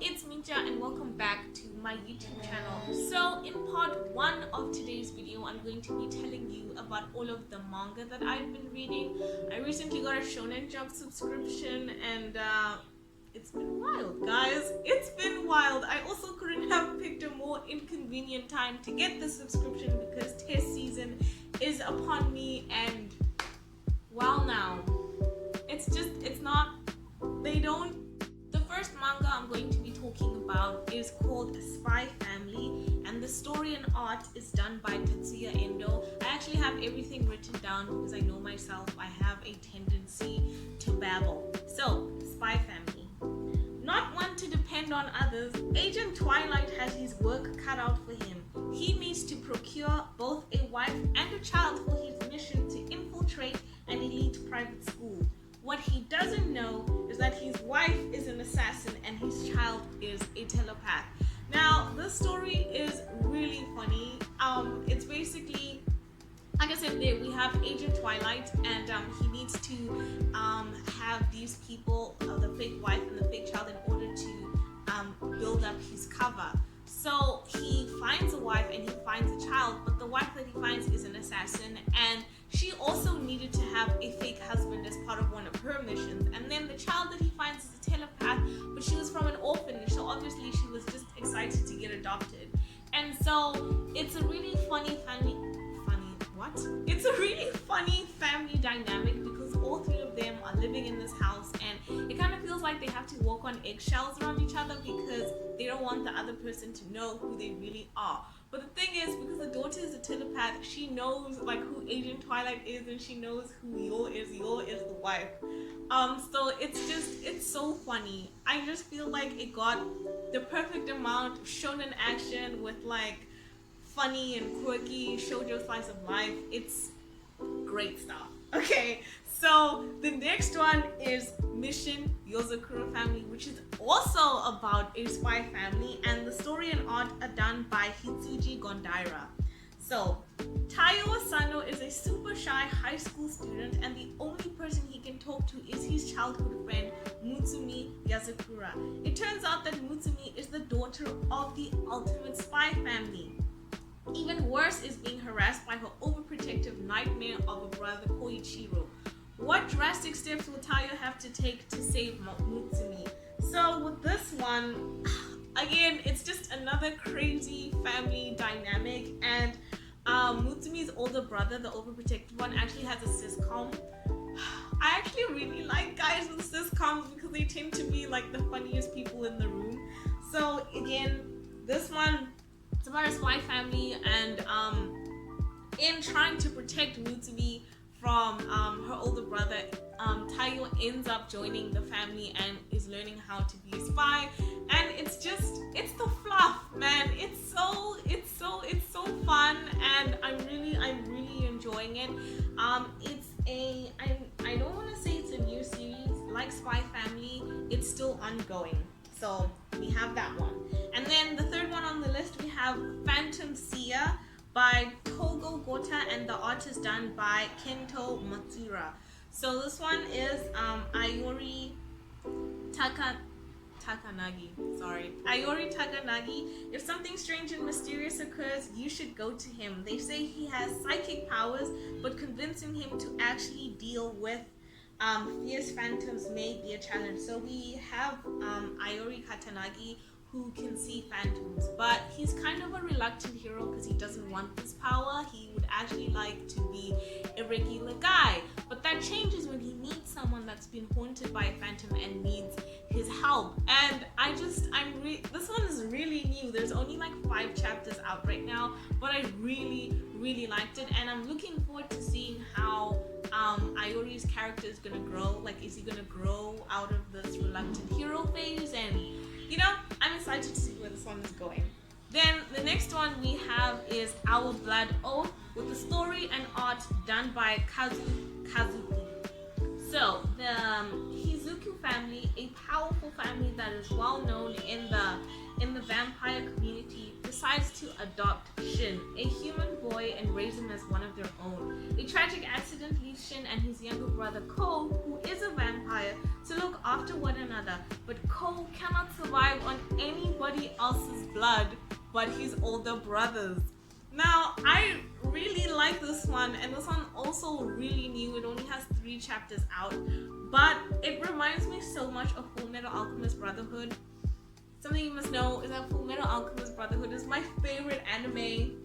it's Minja and welcome back to my YouTube channel. So in part 1 of today's video, I'm going to be telling you about all of the manga that I've been reading. I recently got a Shonen Jump subscription and it's been wild, guys. It's been wild. I also couldn't have picked a more inconvenient time to get the subscription because test season is upon me, and well, now the first manga I'm going to be talking about is called Spy Family, and the story and art is done by Tetsuya Endo. I actually have everything written down because I know myself, I have a tendency to babble. So, Spy Family. Not one to depend on others, Agent Twilight has his work cut out for him. He needs to procure both a wife and a child for his mission to infiltrate an elite private school. What he doesn't know is that his wife is an assassin and his child is a telepath. Now, this story is really funny. It's basically, like I said, there we have Agent Twilight, and he needs to have these people, the fake wife and the fake child, in order to build up his cover. So he finds a wife and he finds a child, but the wife that he finds is an assassin, and she also needed to have a fake husband as part of one of her missions. And then the child that he finds is a telepath, but she was from an orphanage, so obviously she was just excited to get adopted. And so it's a really It's a really funny family dynamic because all three of them are living in this house, and it kind of feels like they have to walk on eggshells around each other because they don't want the other person to know who they really are. But the thing is, because the daughter is a telepath, she knows like who Agent Twilight is, and she knows who Yo is. Yo is the wife. So it's so funny. I just feel like it got the perfect amount of shonen action with like funny and quirky shoujo slice of life. It's great stuff. Okay, so the next one is Mission Yozakura Family, which is also about a spy family, and the story and art are done by Hitsuji Gondaira. So Taiyo Asano is a super shy high school student, and the only person he can talk to is his childhood friend Mutsumi Yazakura. It turns out that Mutsumi is the daughter of the ultimate spy family. Even worse is being harassed by her overprotective nightmare of a brother, Koichiro. What drastic steps will Taiyo have to take to save Mutsumi? So with this one, again, it's just another crazy family dynamic, and Mutsumi's older brother, the overprotective one, actually has a sitcom. I actually really like guys with sitcoms because they tend to be like the funniest people in the room. So again, this one, it's about a spy family, and in trying to protect Mutsumi from her older brother, Taiyo ends up joining the family and is learning how to be a spy. And it's the fluff, man. It's so fun, and I'm really enjoying it. I don't want to say it's a new series. Like Spy Family, it's still ongoing. So we have that one. And then the third one on the list, we have Phantom Seer by Togo Gota, and the art is done by Kento Matsura. So this one is Ayori Takanagi. Ayori Takanagi. If something strange and mysterious occurs, you should go to him. They say he has psychic powers, but convincing him to actually deal with fierce phantoms may be a challenge. So we have Ayori Katanagi, who can see phantoms, but he's kind of a reluctant hero because he doesn't want this power. He would actually like to be a regular guy, but that changes when he meets someone that's been haunted by a phantom and needs his help. And this one is really new. There's only like 5 chapters out right now, but I really liked it, and I'm looking forward to seeing how Ayori's character is gonna grow. Like, is he gonna grow out of this reluctant hero phase? And I'm excited to see where this one is going. Then the next one we have is Our Blood Oath, with the story and art done by Kazuki. So the Hizuku family, a powerful family that is well known in the vampire community, decides to adopt Shin, a human boy, and raise him as one of their own. A tragic accident leads Shin and his younger brother Ko, who is a vampire, to look after one another. But Ko cannot survive on anybody else's blood but his older brothers. Now, I really like this one, and this one also really new. It only has 3 chapters out, but it reminds me so much of Full Metal Alchemist Brotherhood. Something you must know is that Full Metal Alchemist Brotherhood is my favorite anime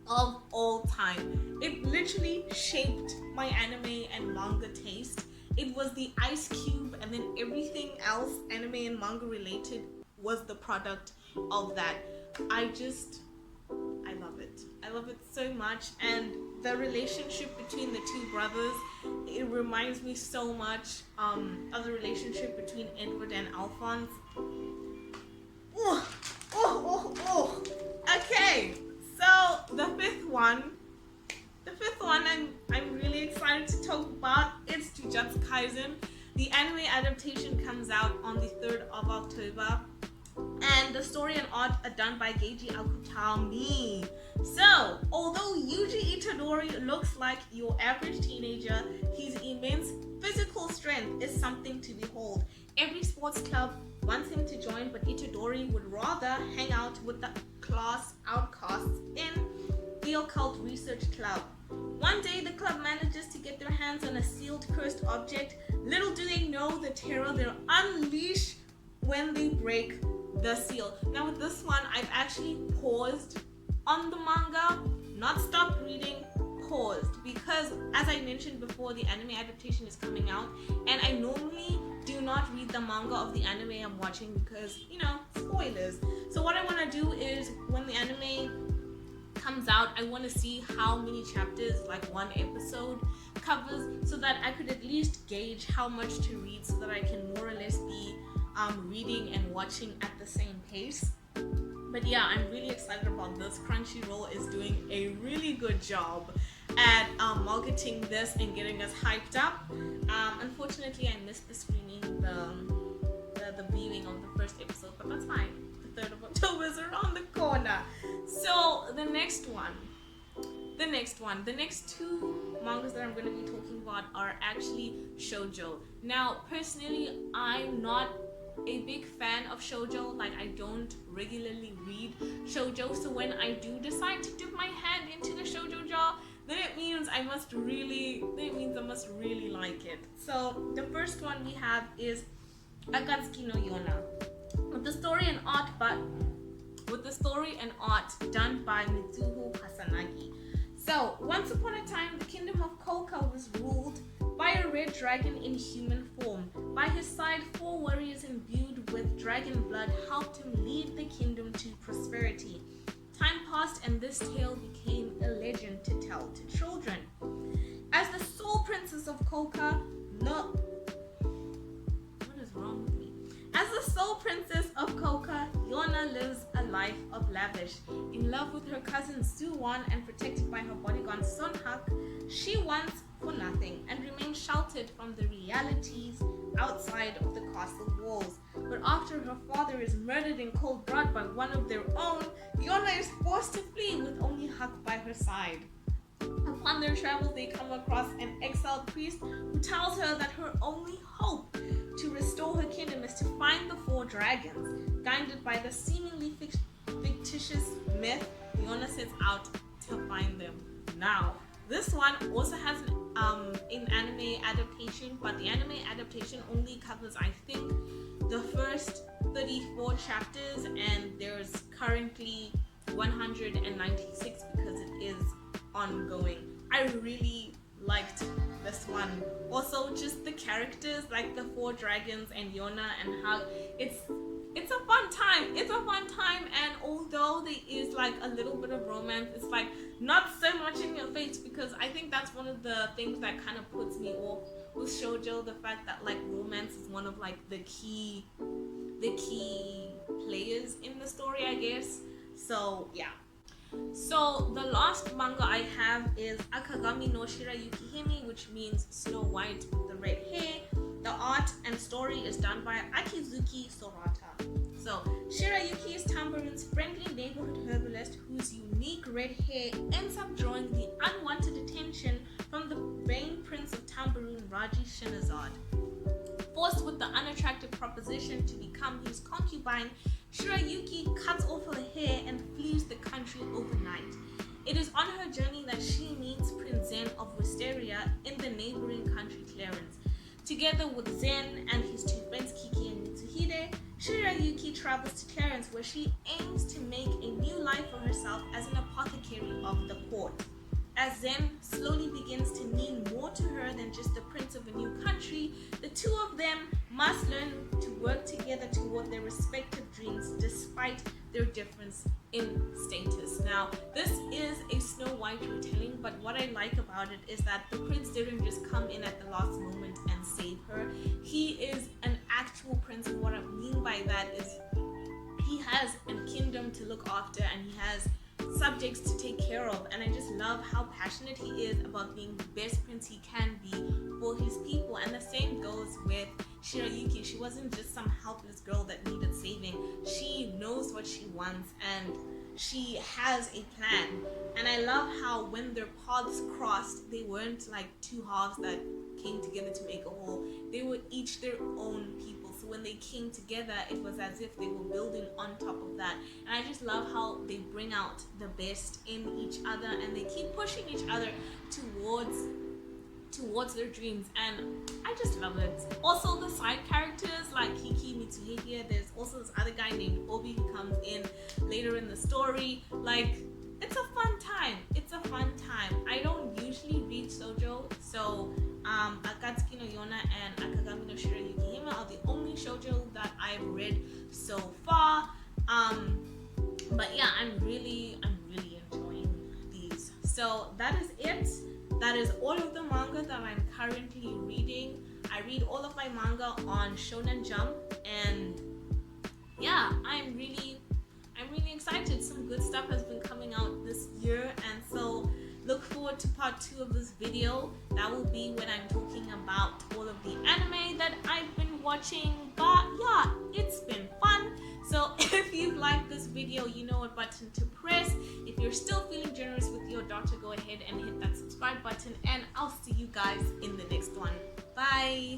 of all time. It literally shaped my anime and manga taste. It was the Ice Cube, and then everything else anime and manga related was the product of that. I love it. I love it so much, and the relationship between the 2 brothers, it reminds me so much of the relationship between Edward and Alphonse. Okay, so the fifth one I'm really excited to talk about. It's Jujutsu Kaisen. The anime adaptation comes out on the 3rd of October, and the story and art are done by Geiji Akutami. So, although Yuji Itadori looks like your average teenager, his immense physical strength is something to behold. Every sports club wants him to join, but Itadori would rather hang out with the class outcasts in the occult research club. One day, the club manages to get their hands on a sealed cursed object. Little do they know the terror they'll unleash when they break the seal. Now with this one, I've actually paused on the manga, not stopped reading, paused, because as I mentioned before, the anime adaptation is coming out, and I normally do not read the manga of the anime I'm watching because, spoilers. So what I want to do is, when the anime comes out, I want to see how many chapters, like one episode, covers, so that I could at least gauge how much to read, so that I can more or less be reading and watching at the same pace. But yeah, I'm really excited about this. Crunchyroll is doing a really good job at marketing this and getting us hyped up. Unfortunately, I missed the screening, the viewing of the first episode, but that's fine. The 3rd of October is around the corner. So the next 2 mangas that I'm going to be talking about are actually shoujo. Now, personally, I'm not a big fan of shoujo. Like, I don't regularly read shoujo, so when I do decide to dip my hand into the shoujo jar, then it means I must really like it. So the first one we have is Akatsuki No Yona, with the story and art done by Mitsuho Hasanagi. So, once upon a time, the kingdom of Koka was ruled by a red dragon in human form. By his side, 4 warriors imbued with dragon blood helped him lead the kingdom to prosperity. Time passed, and this tale became a legend to tell to children. As the sole princess of Koka, Yona lives a life of lavish. In love with her cousin Suwon and protected by her bodyguard Sunhak, she wants for nothing and remains sheltered from the realities outside of the castle walls. But after her father is murdered in cold blood by one of their own, Yona is forced to flee with only Hak by her side. Upon their travels, they come across an exiled priest who tells her that her only hope to restore her kingdom is to find the 4 dragons. Guided by the seemingly fictitious myth, Yona sets out to find them. Now, this one also has an anime adaptation, but the anime adaptation only covers, I think, the first 34 chapters, and there's currently 196 because it is ongoing. I really liked this one. Also, just the characters, like the 4 dragons and Yona and how it's a fun time. It's a fun time, and although there is like a little bit of romance, it's like not so much in your face, because I think that's one of the things that kind of puts me off with shoujo, the fact that like romance is one of like the key players in the story, I guess. So yeah. So the last manga I have is Akagami No Shirayukihime, which means Snow White with the red hair. The art and story is done by Akizuki Sorata. So Shirayuki is Tambourina's friendly neighborhood herbalist whose unique red hair ends up drawing the unwanted attention from the vain Prince Raji Shinazad. Forced with the unattractive proposition to become his concubine, Shirayuki cuts off her hair and flees the country overnight. It is on her journey that she meets Prince Zen of Wisteria in the neighboring country Clarence. Together with Zen and his two friends Kiki and Mitsuhide, Shirayuki travels to Clarence, where she aims to make a new life for herself as an apothecary of the court. As Zen slowly begins to mean more to her than just the prince of a new country, the two of them must learn to work together toward their respective dreams despite their difference in status. Now, this is a Snow White retelling, but what I like about it is that the prince didn't just come in at the last moment and save her. He is an actual prince, and what I mean by that is he has a kingdom to look after and he has subjects to take care of, and I just love how passionate he is about being the best prince he can be for his people. And the same goes with Shirayuki. She wasn't just some helpless girl that needed saving. She knows what she wants and she has a plan. And I love how when their paths crossed, they weren't like two halves that came together to make a whole. They were each their own people. So when they came together, it was as if they were building on top of that. And I just love how they bring out the best in each other and they keep pushing each other towards their dreams, and I just love it. Also, the side characters like Kiki, Mitsuhide, there's also this other guy named Obi who comes in later in the story. Like, it's a fun time. It's a fun time. I don't usually read shoujo, so Akatsuki No Yona and Akagami No Shirayukihime are the only shoujo that I've read so far. But yeah, I'm really enjoying these. So that is it. That is all of the manga that I'm currently reading. I read all of my manga on Shonen Jump, and yeah, I'm really excited. Some good stuff has been coming out this year, and so look forward to part 2 of this video. That will be when I'm talking about all of the anime that I've been watching. But yeah, it's been fun. So if you liked this video, you know what button to press. If you're still feeling generous with your daughter, go ahead and hit that subscribe button, and I'll see you guys in the next one. Bye.